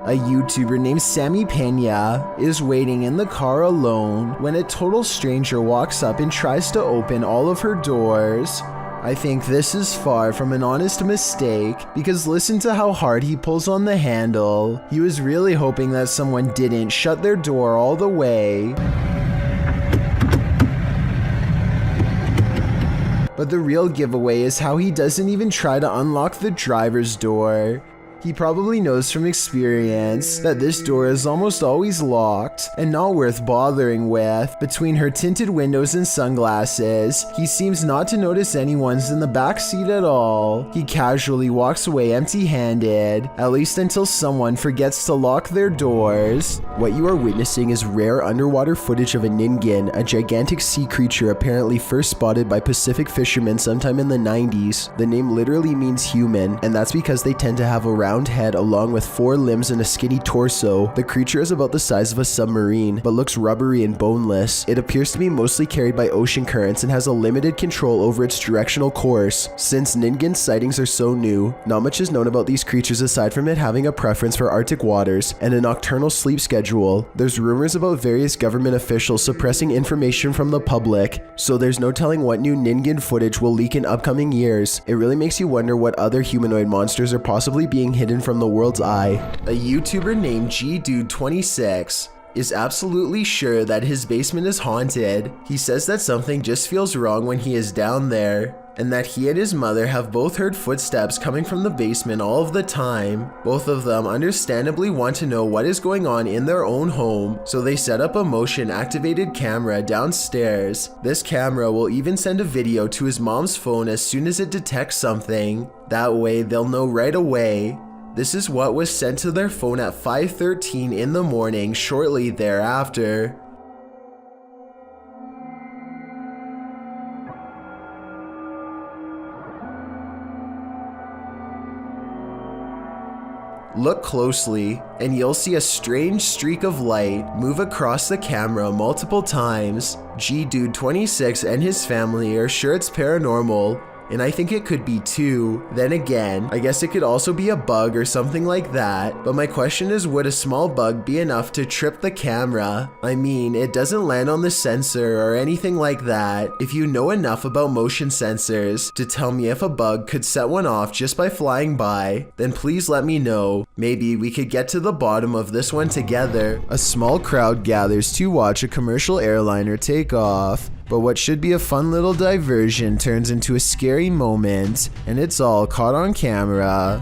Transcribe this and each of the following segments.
A YouTuber named Sammy Pena is waiting in the car alone when a total stranger walks up and tries to open all of her doors. I think this is far from an honest mistake, because listen to how hard he pulls on the handle. He was really hoping that someone didn't shut their door all the way. But the real giveaway is how he doesn't even try to unlock the driver's door. He probably knows from experience that this door is almost always locked and not worth bothering with. Between her tinted windows and sunglasses, he seems not to notice anyone's in the back seat at all. He casually walks away empty-handed, at least until someone forgets to lock their doors. What you are witnessing is rare underwater footage of a ningen, a gigantic sea creature apparently first spotted by Pacific fishermen sometime in the 90s. The name literally means human, and that's because they tend to have a round head along with 4 limbs and a skinny torso. The creature is about the size of a submarine, but looks rubbery and boneless. It appears to be mostly carried by ocean currents and has a limited control over its directional course. Since ningen sightings are so new, not much is known about these creatures aside from it having a preference for Arctic waters and a nocturnal sleep schedule. There's rumors about various government officials suppressing information from the public, so there's no telling what new ningen footage will leak in upcoming years. It really makes you wonder what other humanoid monsters are possibly being hidden from the world's eye. A YouTuber named GDude26 is absolutely sure that his basement is haunted. He says that something just feels wrong when he is down there, and that he and his mother have both heard footsteps coming from the basement all of the time. Both of them understandably want to know what is going on in their own home, so they set up a motion-activated camera downstairs. This camera will even send a video to his mom's phone as soon as it detects something. That way, they'll know right away. This is what was sent to their phone at 5:13 in the morning shortly thereafter. Look closely, and you'll see a strange streak of light move across the camera multiple times. GDude26 and his family are sure it's paranormal, and I think it could be too. Then again, I guess it could also be a bug or something like that. But my question is, would a small bug be enough to trip the camera? I mean, it doesn't land on the sensor or anything like that. If you know enough about motion sensors to tell me if a bug could set one off just by flying by, then please let me know. Maybe we could get to the bottom of this one together. A small crowd gathers to watch a commercial airliner take off. But what should be a fun little diversion turns into a scary moment, and it's all caught on camera.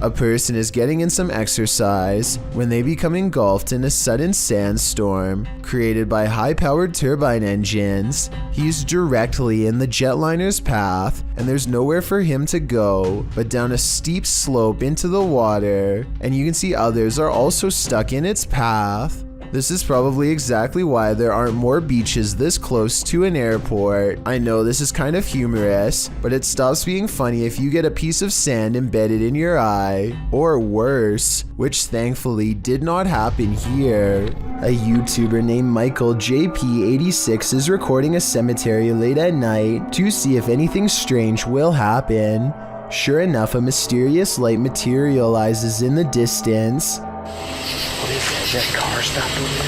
A person is getting in some exercise when they become engulfed in a sudden sandstorm created by high-powered turbine engines. He's directly in the jetliner's path, and there's nowhere for him to go but down a steep slope into the water, and you can see others are also stuck in its path. This is probably exactly why there aren't more beaches this close to an airport. I know this is kind of humorous, but it stops being funny if you get a piece of sand embedded in your eye, or worse, which thankfully did not happen here. A YouTuber named Michael JP86 is recording a cemetery late at night to see if anything strange will happen. Sure enough, a mysterious light materializes in the distance. What is that? Is that car stopped over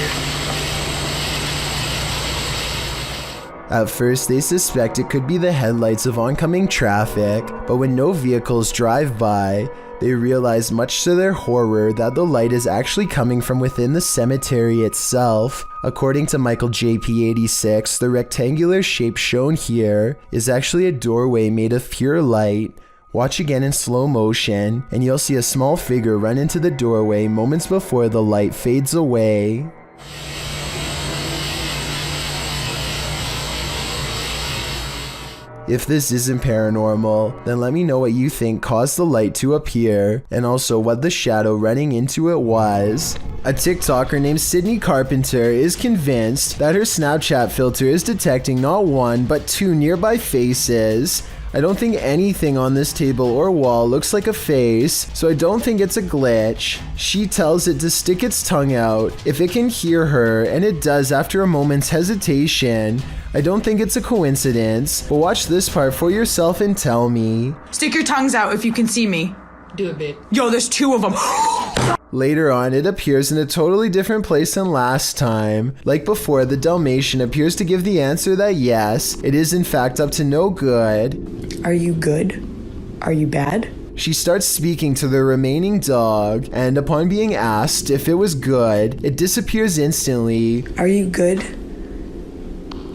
there? At first, they suspect it could be the headlights of oncoming traffic, but when no vehicles drive by, they realize much to their horror that the light is actually coming from within the cemetery itself. According to Michael JP86, the rectangular shape shown here is actually a doorway made of pure light. Watch again in slow motion, and you'll see a small figure run into the doorway moments before the light fades away. If this isn't paranormal, then let me know what you think caused the light to appear, and also what the shadow running into it was. A TikToker named Sydney Carpenter is convinced that her Snapchat filter is detecting not one, but 2 nearby faces. I don't think anything on this table or wall looks like a face, so I don't think it's a glitch. She tells it to stick its tongue out if it can hear her, and it does after a moment's hesitation. I don't think it's a coincidence, but watch this part for yourself and tell me. Stick your tongues out if you can see me. Do a bit. Yo, there's 2 of them. Later on, it appears in a totally different place than last time. Like before, the Dalmatian appears to give the answer that yes, it is in fact up to no good. Are you good? Are you bad? She starts speaking to the remaining dog, and upon being asked if it was good, it disappears instantly. Are you good?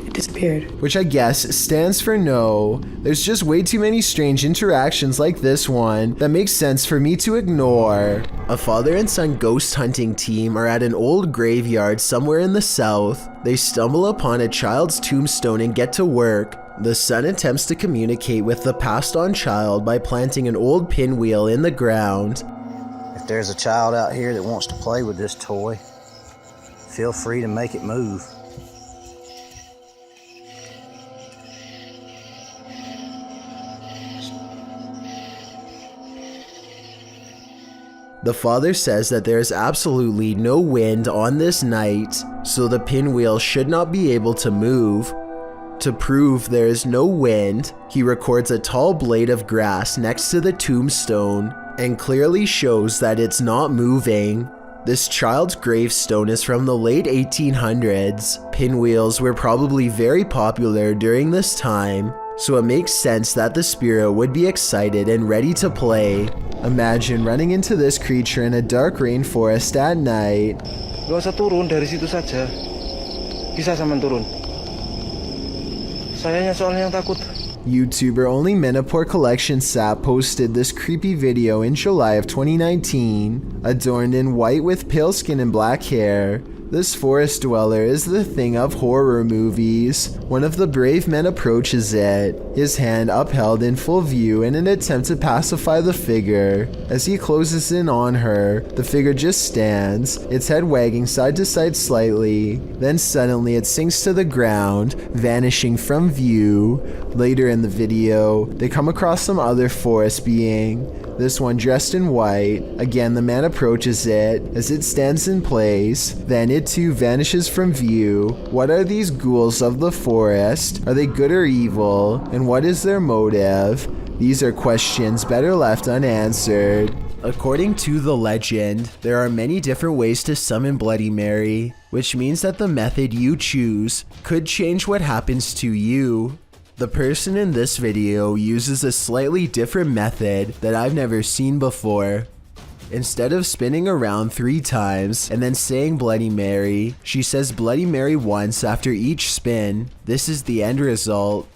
It disappeared. Which I guess stands for no. There's just way too many strange interactions like this one that makes sense for me to ignore. A father and son ghost hunting team are at an old graveyard somewhere in the south. They stumble upon a child's tombstone and get to work. The son attempts to communicate with the passed on child by planting an old pinwheel in the ground. If there's a child out here that wants to play with this toy, feel free to make it move. The father says that there is absolutely no wind on this night, so the pinwheel should not be able to move. To prove there is no wind, he records a tall blade of grass next to the tombstone and clearly shows that it's not moving. This child's gravestone is from the late 1800s. Pinwheels were probably very popular during this time, so it makes sense that the spirit would be excited and ready to play. Imagine running into this creature in a dark rainforest at night. Gak usah turun dari situ saja. Bisa sampean turun. Sayanya soalnya yang takut. YouTuber Only Menopore Collection Sap posted this creepy video in July of 2019. Adorned in white with pale skin and black hair, this forest dweller is the thing of horror movies. One of the brave men approaches it, his hand upheld in full view in an attempt to pacify the figure. As he closes in on her, the figure just stands, its head wagging side to side slightly. Then suddenly it sinks to the ground, vanishing from view. Later in the video, they come across some other forest being, this one dressed in white. Again, the man approaches it as it stands in place, then it too vanishes from view. What are these ghouls of the forest? Are they good or evil? And what is their motive? These are questions better left unanswered. According to the legend, there are many different ways to summon Bloody Mary, which means that the method you choose could change what happens to you. The person in this video uses a slightly different method that I've never seen before. Instead of spinning around 3 times and then saying Bloody Mary, she says Bloody Mary once after each spin. This is the end result.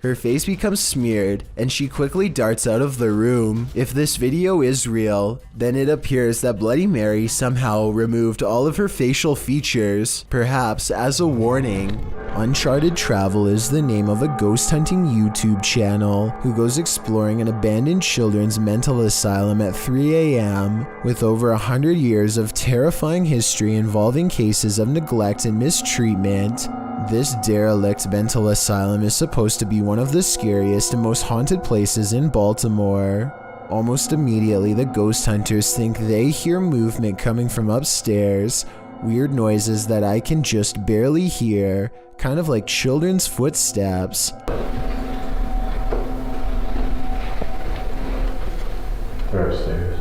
Her face becomes smeared, and she quickly darts out of the room. If this video is real, then it appears that Bloody Mary somehow removed all of her facial features, perhaps as a warning. Uncharted Travel is the name of a ghost hunting YouTube channel who goes exploring an abandoned children's mental asylum at 3 a.m. with over 100 years of terrifying history involving cases of neglect and mistreatment. This derelict mental asylum is supposed to be one of the scariest and most haunted places in Baltimore. Almost immediately, the ghost hunters think they hear movement coming from upstairs, weird noises that I can just barely hear, kind of like children's footsteps. They're upstairs.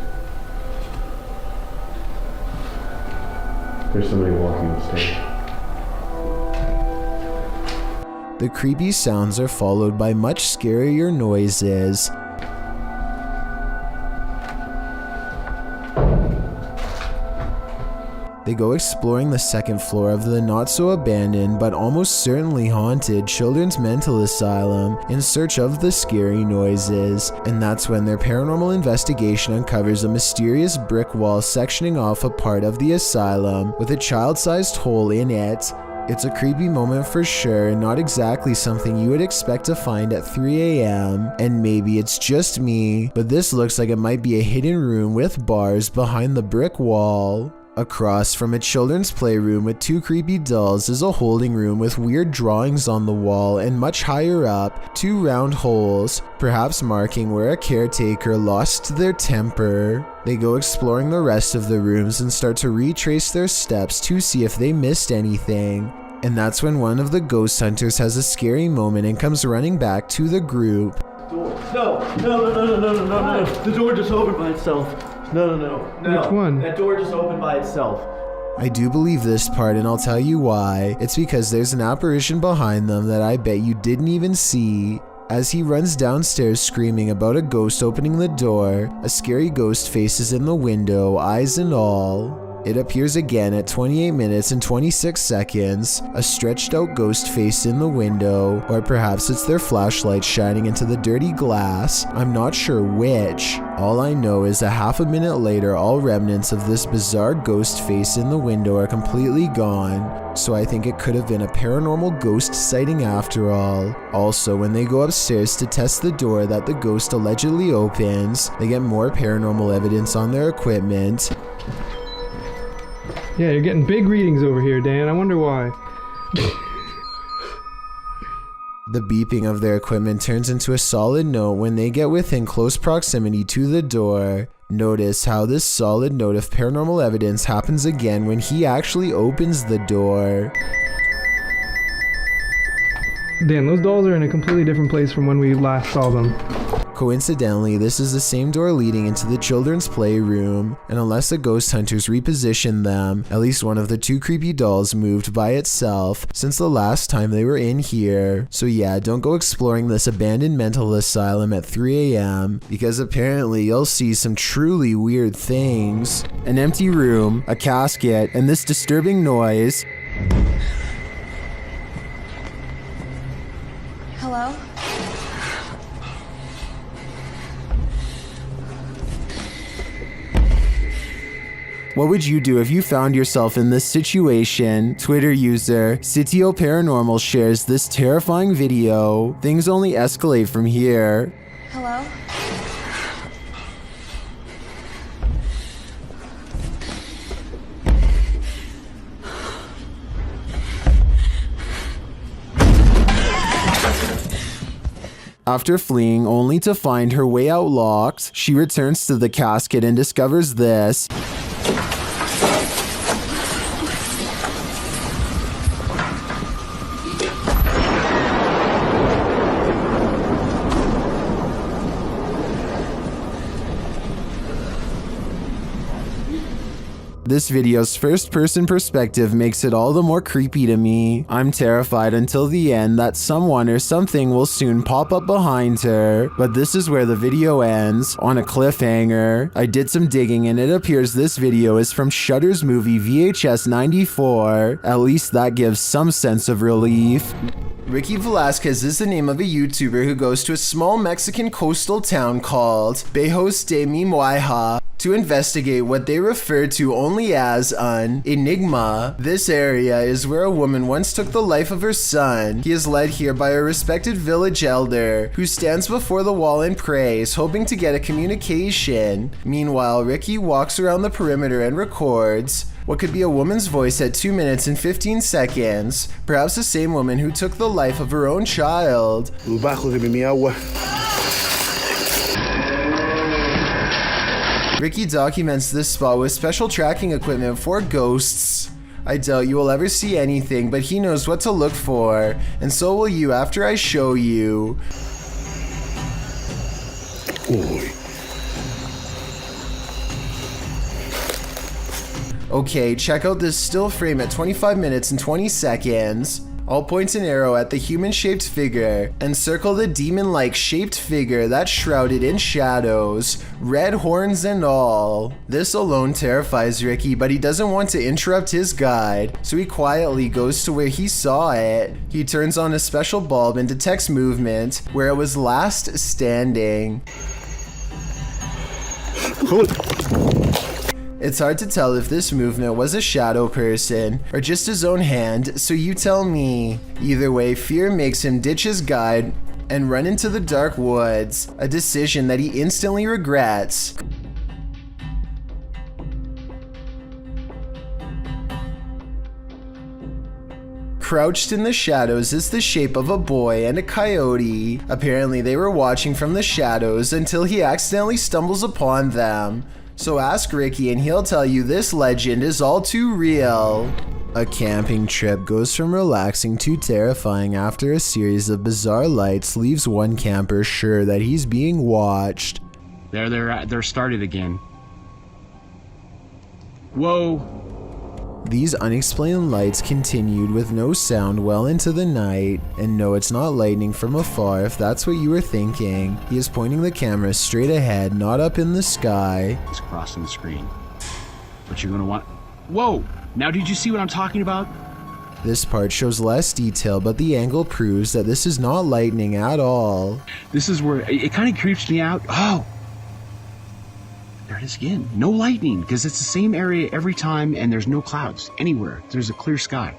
There's somebody walking upstairs. The creepy sounds are followed by much scarier noises. They go exploring the second floor of the not so abandoned but almost certainly haunted children's mental asylum in search of the scary noises, and that's when their paranormal investigation uncovers a mysterious brick wall sectioning off a part of the asylum with a child-sized hole in it. It's a creepy moment for sure, and not exactly something you would expect to find at 3 a.m. And maybe it's just me, but this looks like it might be a hidden room with bars behind the brick wall. Across from a children's playroom with 2 creepy dolls is a holding room with weird drawings on the wall, and much higher up, 2 round holes, perhaps marking where a caretaker lost their temper. They go exploring the rest of the rooms and start to retrace their steps to see if they missed anything. And that's when one of the ghost hunters has a scary moment and comes running back to the group. No. The door just opened by itself. No. Which one? That door just opened by itself. I do believe this part, and I'll tell you why. It's because there's an apparition behind them that I bet you didn't even see. As he runs downstairs screaming about a ghost opening the door, a scary ghost faces in the window, eyes and all. It appears again at 28 minutes and 26 seconds, a stretched out ghost face in the window, or perhaps it's their flashlight shining into the dirty glass. I'm not sure which. All I know is a half a minute later, all remnants of this bizarre ghost face in the window are completely gone. So I think it could have been a paranormal ghost sighting after all. Also, when they go upstairs to test the door that the ghost allegedly opens, they get more paranormal evidence on their equipment. Yeah, you're getting big readings over here, Dan. I wonder why. The beeping of their equipment turns into a solid note when they get within close proximity to the door. Notice how this solid note of paranormal evidence happens again when he actually opens the door. Dan, those dolls are in a completely different place from when we last saw them. Coincidentally, this is the same door leading into the children's playroom, and unless the ghost hunters repositioned them, at least one of the 2 creepy dolls moved by itself since the last time they were in here. So yeah, don't go exploring this abandoned mental asylum at 3 a.m. because apparently you'll see some truly weird things. An empty room, a casket, and this disturbing noise. Hello? What would you do if you found yourself in this situation? Twitter user Sitio Paranormal shares this terrifying video. Things only escalate from here. Hello? After fleeing only to find her way out locked, she returns to the casket and discovers this. This video's first-person perspective makes it all the more creepy to me. I'm terrified until the end that someone or something will soon pop up behind her, but this is where the video ends, on a cliffhanger. I did some digging and it appears this video is from Shudder's movie VHS 94. At least that gives some sense of relief. Ricky Velasquez is the name of a YouTuber who goes to a small Mexican coastal town called Bejos de Mimoaja to investigate what they refer to only as an enigma. This area is where a woman once took the life of her son. He is led here by a respected village elder who stands before the wall and prays, hoping to get a communication. Meanwhile, Ricky walks around the perimeter and records what could be a woman's voice at 2 minutes and 15 seconds, perhaps the same woman who took the life of her own child. Ricky documents this spot with special tracking equipment for ghosts. I doubt you will ever see anything, but he knows what to look for, and so will you after I show you. Okay, check out this still frame at 25 minutes and 20 seconds. I'll point an arrow at the human-shaped figure and circle the demon-like shaped figure that's shrouded in shadows, red horns and all. This alone terrifies Ricky, but he doesn't want to interrupt his guide, so he quietly goes to where he saw it. He turns on a special bulb and detects movement where it was last standing. It's hard to tell if this movement was a shadow person or just his own hand, so you tell me. Either way, fear makes him ditch his guide and run into the dark woods, a decision that he instantly regrets. Crouched in the shadows is the shape of a boy and a coyote. Apparently they were watching from the shadows until he accidentally stumbles upon them. So ask Ricky and he'll tell you this legend is all too real. A camping trip goes from relaxing to terrifying after a series of bizarre lights leaves one camper sure that he's being watched. They're started again. Whoa. These unexplained lights continued with no sound well into the night, and no, it's not lightning from afar if that's what you were thinking. He is pointing the camera straight ahead, not up in the sky. It's crossing the screen. But you're gonna want... Whoa! Now did you see what I'm talking about? This part shows less detail, but the angle proves that this is not lightning at all. This is where it kind of creeps me out. Oh! There it is again. No lightning, because it's the same area every time and there's no clouds anywhere. There's a clear sky.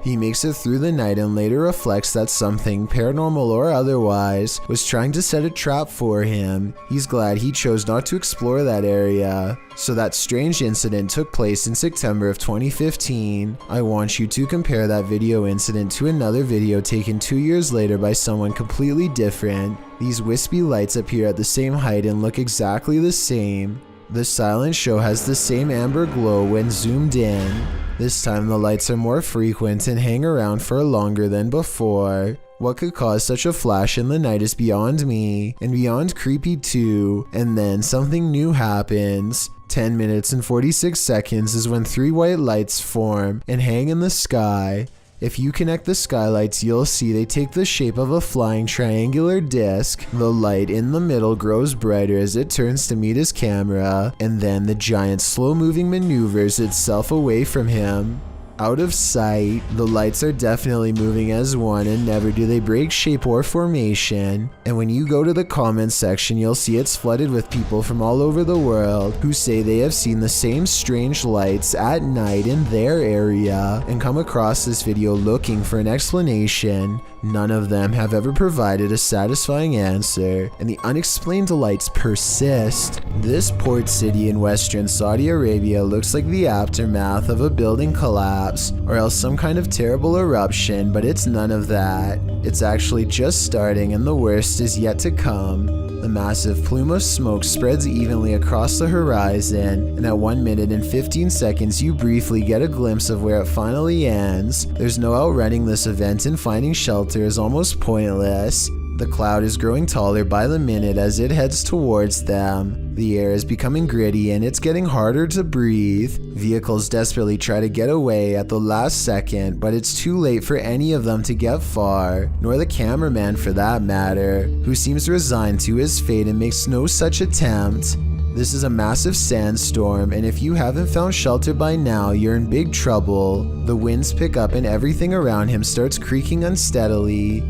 He makes it through the night and later reflects that something, paranormal or otherwise, was trying to set a trap for him. He's glad he chose not to explore that area. So that strange incident took place in September of 2015. I want you to compare that video incident to another video taken 2 years later by someone completely different. These wispy lights appear at the same height and look exactly the same. The silent show has the same amber glow when zoomed in. This time the lights are more frequent and hang around for longer than before. What could cause such a flash in the night is beyond me, and beyond creepy too. And then something new happens. 10 minutes and 46 seconds is when 3 white lights form and hang in the sky. If you connect the skylights, you'll see they take the shape of a flying triangular disc. The light in the middle grows brighter as it turns to meet his camera, and then the giant slow-moving maneuvers itself away from him. Out of sight, the lights are definitely moving as one and never do they break shape or formation. And when you go to the comments section, you'll see it's flooded with people from all over the world who say they have seen the same strange lights at night in their area and come across this video looking for an explanation. None of them have ever provided a satisfying answer, and the unexplained lights persist. This port city in western Saudi Arabia looks like the aftermath of a building collapse, or else some kind of terrible eruption, but it's none of that. It's actually just starting and the worst is yet to come. The massive plume of smoke spreads evenly across the horizon, and at 1 minute and 15 seconds you briefly get a glimpse of where it finally ends. There's no outrunning this event, and finding shelter is almost pointless. The cloud is growing taller by the minute as it heads towards them. The air is becoming gritty and it's getting harder to breathe. Vehicles desperately try to get away at the last second, but it's too late for any of them to get far, nor the cameraman for that matter, who seems resigned to his fate and makes no such attempt. This is a massive sandstorm, and if you haven't found shelter by now, you're in big trouble. The winds pick up and everything around him starts creaking unsteadily.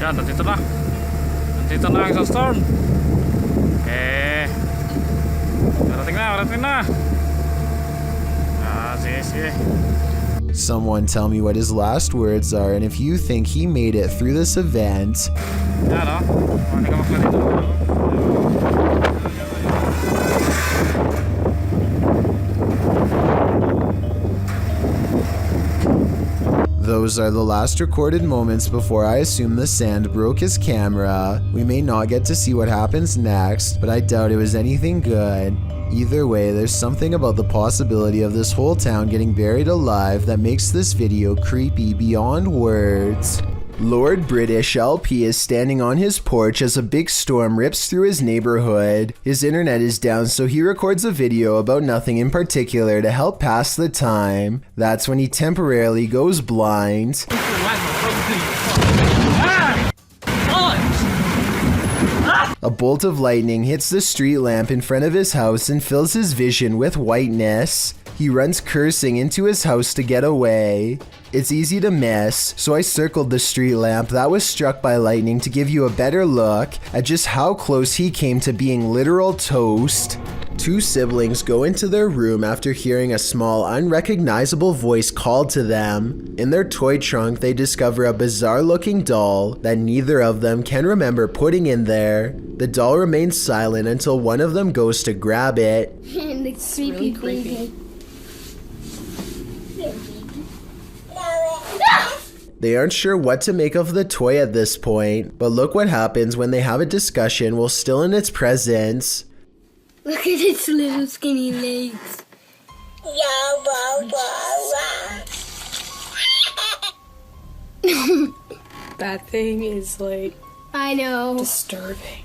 Yan, nandito na. Nandito na ang sandstorm. Parating na. Sige. Someone tell me what his last words are, and if you think he made it through this event. Yan, oh. Hindi ka makla dito. Those are the last recorded moments before I assume the sand broke his camera. We may not get to see what happens next, but I doubt it was anything good. Either way, there's something about the possibility of this whole town getting buried alive that makes this video creepy beyond words. Lord British LP is standing on his porch as a big storm rips through his neighborhood. His internet is down, so he records a video about nothing in particular to help pass the time. That's when he temporarily goes blind. A bolt of lightning hits the street lamp in front of his house and fills his vision with whiteness. He runs cursing into his house to get away. It's easy to miss, so I circled the street lamp that was struck by lightning to give you a better look at just how close he came to being literal toast. Two siblings go into their room after hearing a small, unrecognizable voice called to them. In their toy trunk, they discover a bizarre-looking doll that neither of them can remember putting in there. The doll remains silent until one of them goes to grab it. It's really creepy. They aren't sure what to make of the toy at this point, but look what happens when they have a discussion while still in its presence. Look at its little skinny legs. That thing is like I know. disturbing.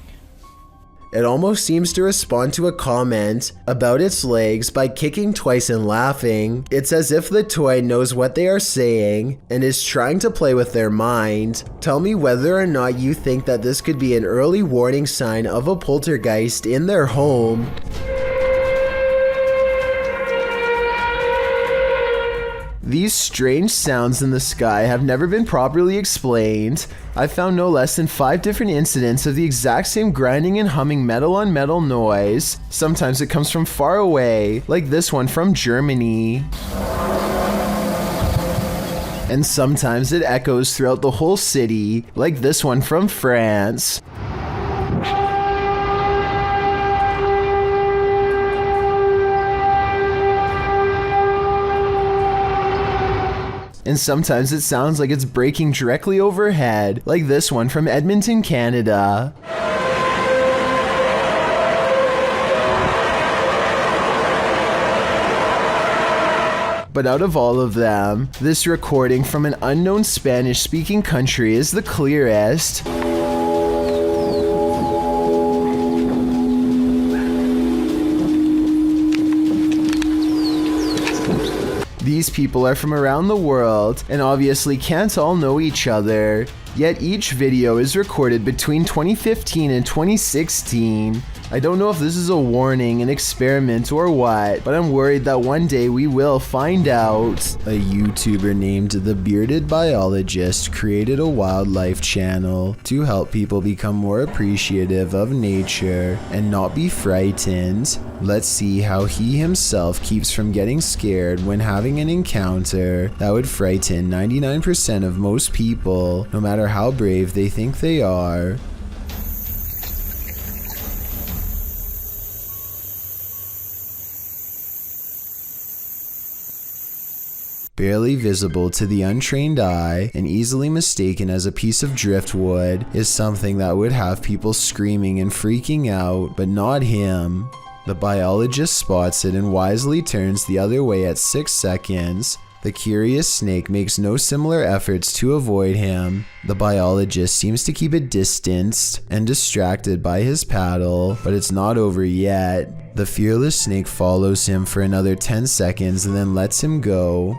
It almost seems to respond to a comment about its legs by kicking twice and laughing. It's as if the toy knows what they are saying and is trying to play with their mind. Tell me whether or not you think that this could be an early warning sign of a poltergeist in their home. These strange sounds in the sky have never been properly explained. I found no less than 5 different incidents of the exact same grinding and humming metal on metal noise. Sometimes it comes from far away, like this one from Germany. And sometimes it echoes throughout the whole city, like this one from France. And sometimes it sounds like it's breaking directly overhead, like this one from Edmonton, Canada. But out of all of them, this recording from an unknown Spanish-speaking country is the clearest. These people are from around the world and obviously can't all know each other, yet each video is recorded between 2015 and 2016. I don't know if this is a warning, an experiment, or what, but I'm worried that one day we will find out. A YouTuber named The Bearded Biologist created a wildlife channel to help people become more appreciative of nature and not be frightened. Let's see how he himself keeps from getting scared when having an encounter that would frighten 99% of most people, no matter how brave they think they are. Barely visible to the untrained eye and easily mistaken as a piece of driftwood is something that would have people screaming and freaking out, but not him. The biologist spots it and wisely turns the other way at 6 seconds. The curious snake makes no similar efforts to avoid him. The biologist seems to keep it distanced and distracted by his paddle, but it's not over yet. The fearless snake follows him for another 10 seconds and then lets him go.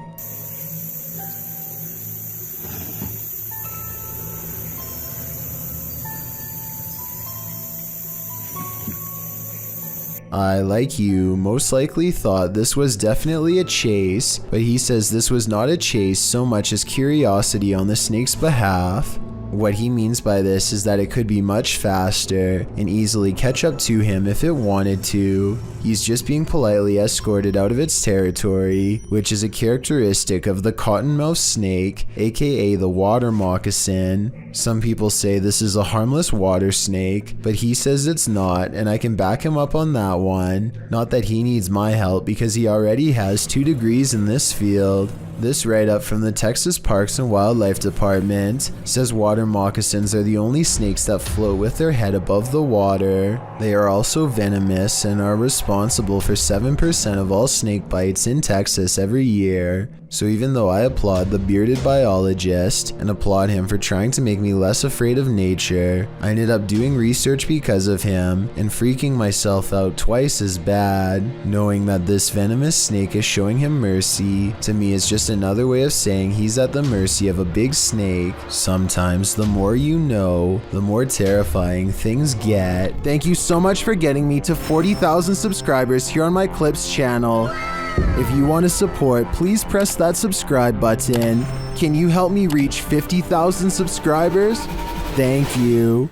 I, like you, most likely thought this was definitely a chase, but he says this was not a chase so much as curiosity on the snake's behalf. What he means by this is that it could be much faster and easily catch up to him if it wanted to. He's just being politely escorted out of its territory, which is a characteristic of the cottonmouth snake, aka the water moccasin. Some people say this is a harmless water snake, but he says it's not, and I can back him up on that one. Not that he needs my help because he already has 2 degrees in this field. This write-up from the Texas Parks and Wildlife Department says water moccasins are the only snakes that float with their head above the water. They are also venomous and are responsible for 7% of all snake bites in Texas every year. So even though I applaud the bearded biologist and applaud him for trying to make me less afraid of nature, I ended up doing research because of him and freaking myself out twice as bad. Knowing that this venomous snake is showing him mercy, to me is just another way of saying he's at the mercy of a big snake. Sometimes the more you know, the more terrifying things get. Thank you so much for getting me to 40,000 subscribers here on my Clips channel. If you want to support, please press that subscribe button. Can you help me reach 50,000 subscribers? Thank you.